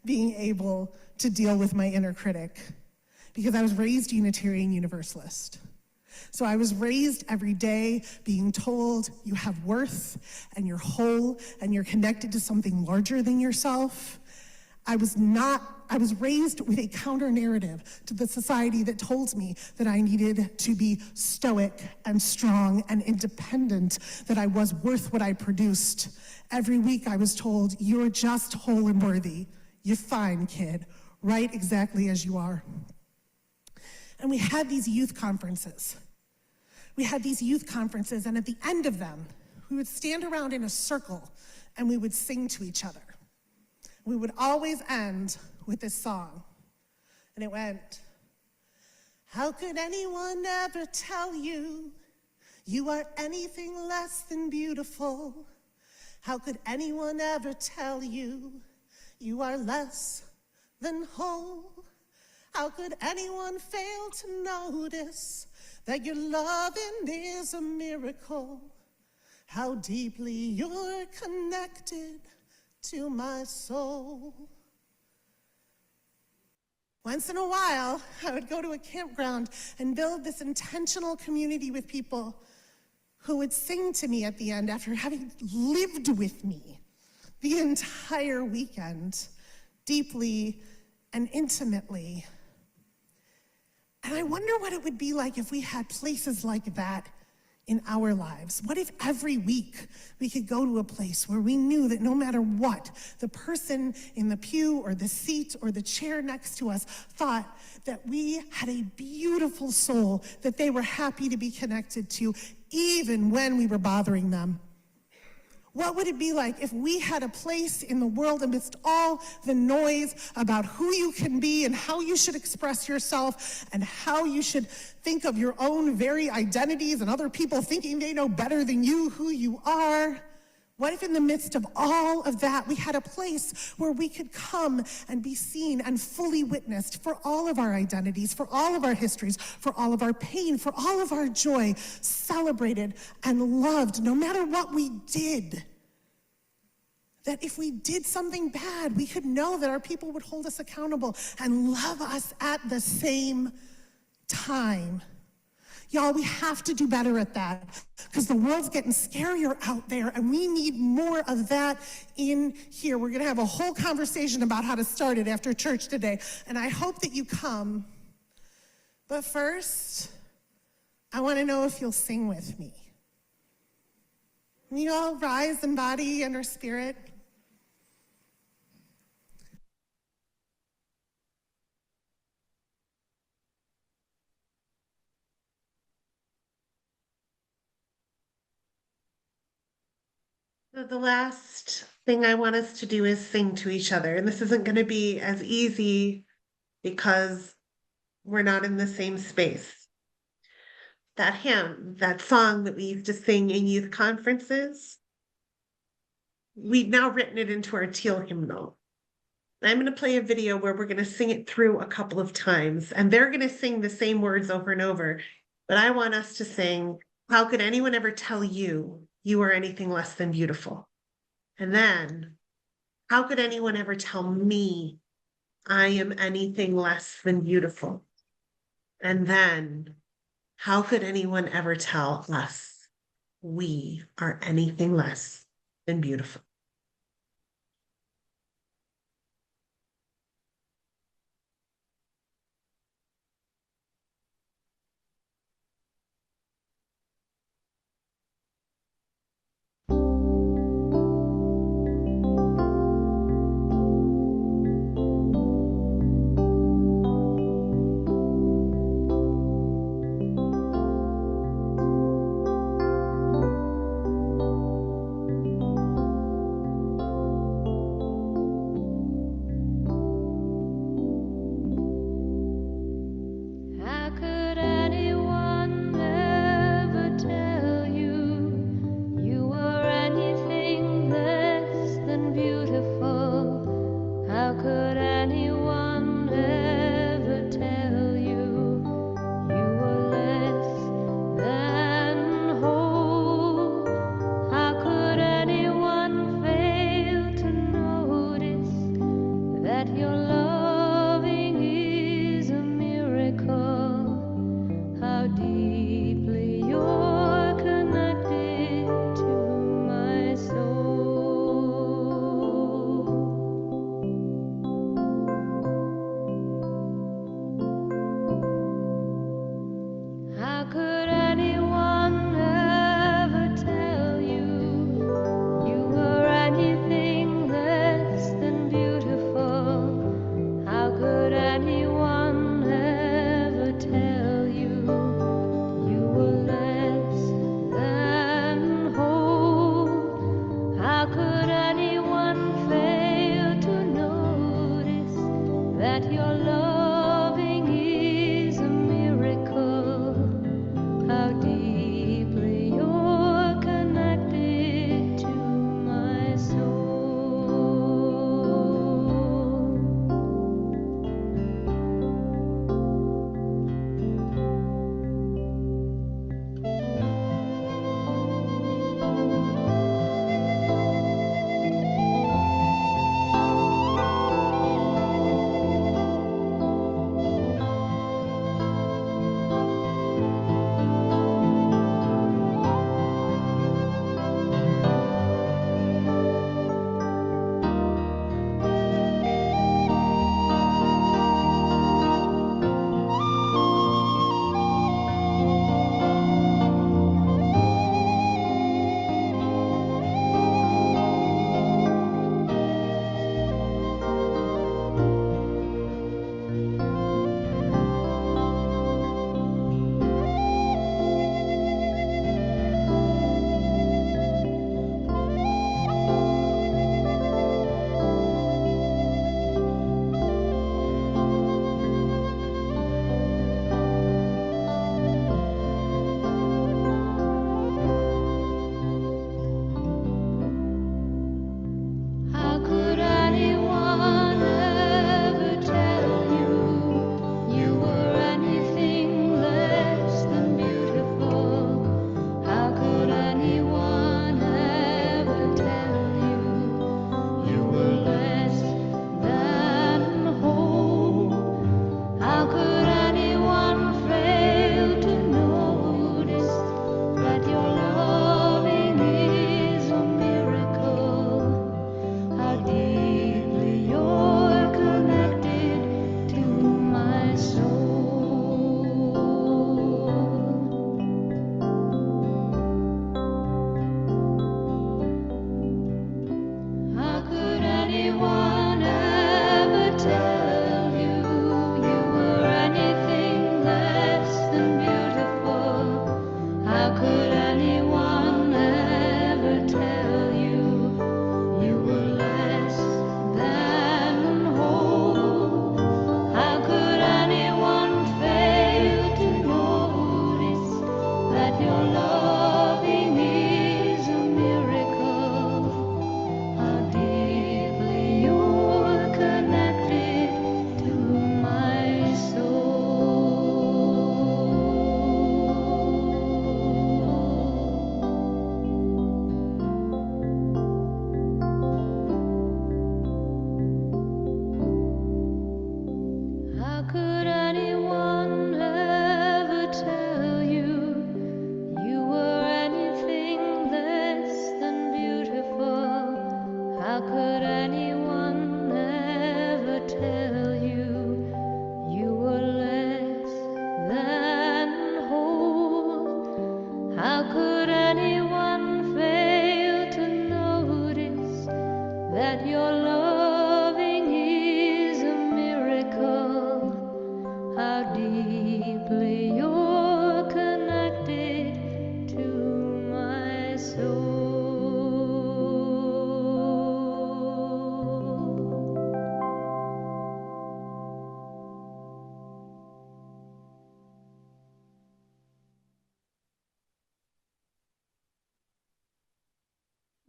Speaker 4: being able to deal with my inner critic, because I was raised Unitarian Universalist. So I was raised every day being told you have worth and you're whole and you're connected to something larger than yourself. I was raised with a counter narrative to the society that told me that I needed to be stoic and strong and independent, that I was worth what I produced. Every week I was told, you're just whole and worthy. You're fine, kid, right exactly as you are. And we had these youth conferences. And at the end of them, we would stand around in a circle and we would sing to each other. We would always end with this song. And it went, how could anyone ever tell you you are anything less than beautiful? How could anyone ever tell you you are less than whole? How could anyone fail to notice that your loving is a miracle? How deeply you're connected to my soul. Once in a while, I would go to a campground and build this intentional community with people who would sing to me at the end after having lived with me the entire weekend, deeply and intimately. And I wonder what it would be like if we had places like that in our lives. What if every week we could go to a place where we knew that no matter what, the person in the pew or the seat or the chair next to us thought that we had a beautiful soul that they were happy to be connected to, even when we were bothering them? What would it be like if we had a place in the world amidst all the noise about who you can be and how you should express yourself and how you should think of your own very identities and other people thinking they know better than you who you are? What if in the midst of all of that, we had a place where we could come and be seen and fully witnessed for all of our identities, for all of our histories, for all of our pain, for all of our joy, celebrated and loved no matter what we did? That if we did something bad, we could know that our people would hold us accountable and love us at the same time. Y'all, we have to do better at that because the world's getting scarier out there and we need more of that in here. We're going to have a whole conversation about how to start it after church today, and I hope that you come. But first, I want to know if you'll sing with me. Can you all rise in body and our spirit?
Speaker 2: So the last thing I want us to do is sing to each other. And this isn't going to be as easy because we're not in the same space. That hymn, that song that we used to sing in youth conferences, we've now written it into our teal hymnal. I'm going to play a video where we're going to sing it through a couple of times, and they're going to sing the same words over and over. But I want us to sing, how could anyone ever tell you you are anything less than beautiful? And then, how could anyone ever tell me I am anything less than beautiful? And then, how could anyone ever tell us we are anything less than beautiful?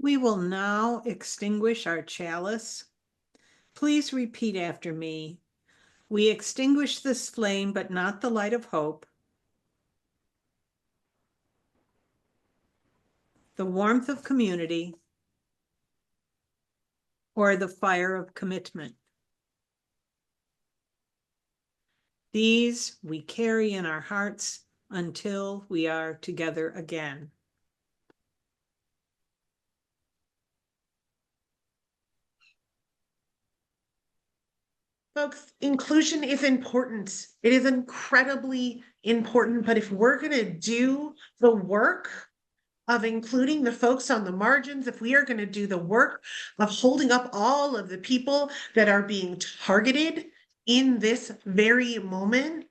Speaker 1: We will now extinguish our chalice. Please repeat after me. We extinguish this flame, but not the light of hope, the warmth of community, or the fire of commitment. These we carry in our hearts until we are together again.
Speaker 2: Folks, inclusion is important. It is incredibly important, but if we're going to do the work of including the folks on the margins, if we are going to do the work of holding up all of the people that are being targeted in this very moment,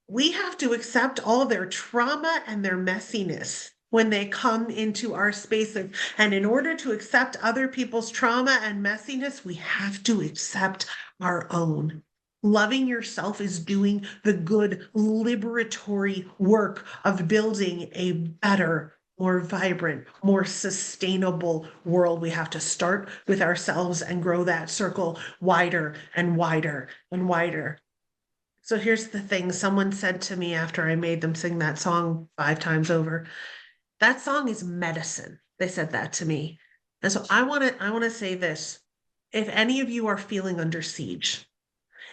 Speaker 2: we have to accept all their trauma and their messiness when they come into our spaces. And in order to accept other people's trauma and messiness, we have to accept our own. Loving yourself is doing the good, liberatory work of building a better, more vibrant, more sustainable world. We have to start with ourselves and grow that circle wider and wider and wider. So here's the thing. Someone said to me after I made them sing that song 5 times over, that song is medicine. They said that to me. And so I want to say this. If any of you are feeling under siege,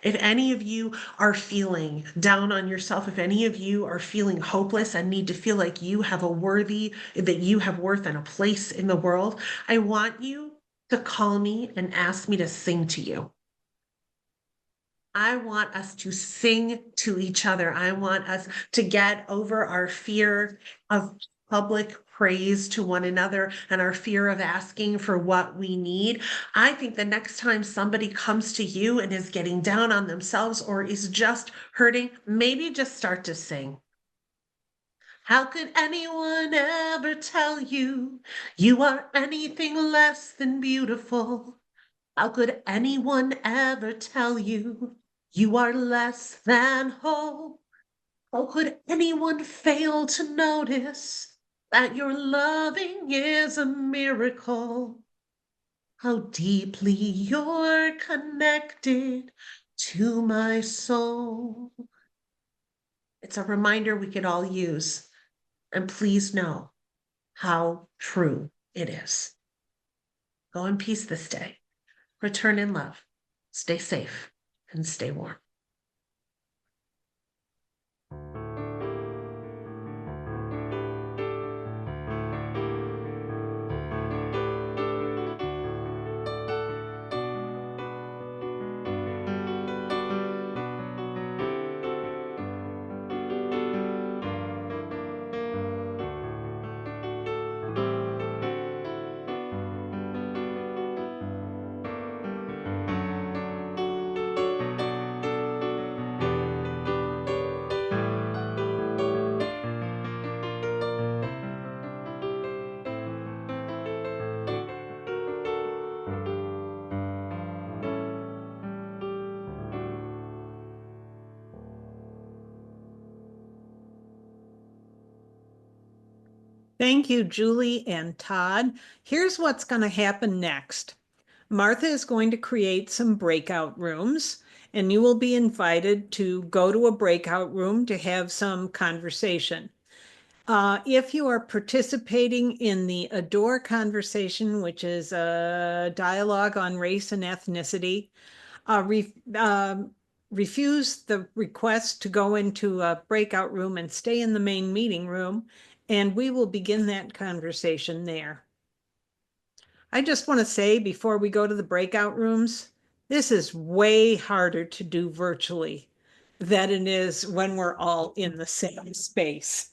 Speaker 2: if any of you are feeling down on yourself, if any of you are feeling hopeless and need to feel like you have that you have worth and a place in the world, I want you to call me and ask me to sing to you. I want us to sing to each other. I want us to get over our fear of public praise to one another and our fear of asking for what we need. I think the next time somebody comes to you and is getting down on themselves or is just hurting, maybe just start to sing. How could anyone ever tell you you are anything less than beautiful? How could anyone ever tell you you are less than whole? How could anyone fail to notice that your loving is a miracle? How deeply you're connected to my soul. It's a reminder we could all use, and please know how true it is. Go in peace this day. Return in love. Stay safe and stay warm.
Speaker 1: Thank you, Julie and Todd. Here's what's going to happen next. Martha is going to create some breakout rooms, and you will be invited to go to a breakout room to have some conversation. If you are participating in the ADORE conversation, which is a dialogue on race and ethnicity, refuse the request to go into a breakout room and stay in the main meeting room, and we will begin that conversation there. I just want to say before we go to the breakout rooms, this is way harder to do virtually than it is when we're all in the same space.